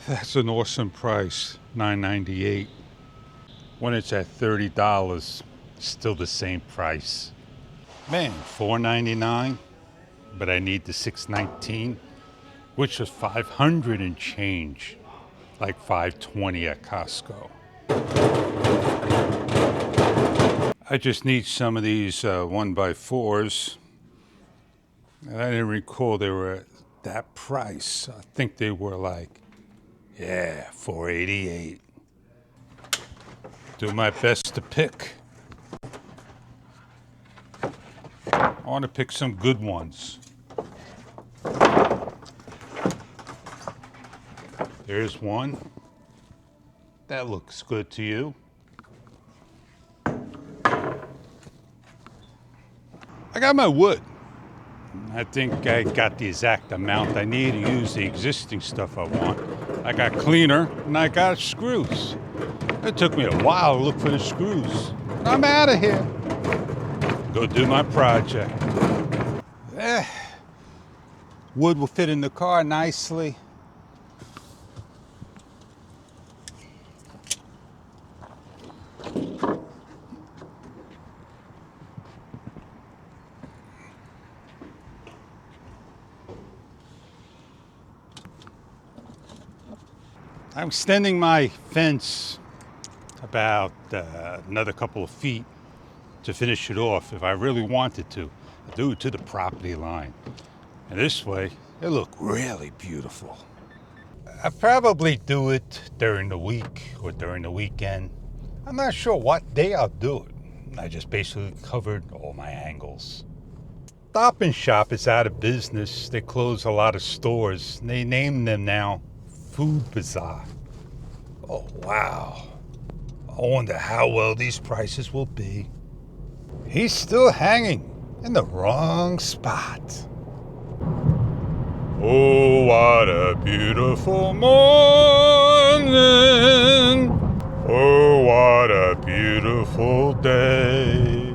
That's an awesome price, $9.98. When it's at $30, still the same price. Man, $4.99, but I need the $6.19, which was 500 and change, like $5.20 at Costco. I just need some of these 1x4s. And I didn't recall they were at that price. I think they were like, yeah, $4.88. Do my best to pick. I want to pick some good ones. There's one. That looks good to you. I got my wood. I think I got the exact amount I need to use the existing stuff I want. I got cleaner and I got screws. It took me a while to look for the screws. I'm out of here. Go do my project. Wood will fit in the car nicely. I'm extending my fence about another couple of feet to finish it off if I really wanted to. I'll do it to the property line. And this way, it'll look really beautiful. I'll probably do it during the week or during the weekend. I'm not sure what day I'll do it. I just basically covered all my angles. Stop and Shop is out of business. They closed a lot of stores. They name them now Food Bazaar. Oh, wow. I wonder how well these prices will be. He's still hanging in the wrong spot. Oh, what a beautiful morning. Oh, what a beautiful day.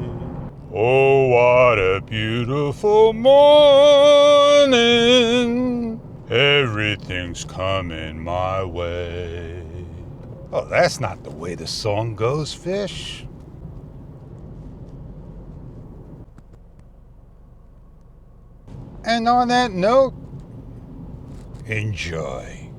Oh, what a beautiful morning. Everything's coming my way. Oh, that's not the way the song goes, fish. And on that note, enjoy.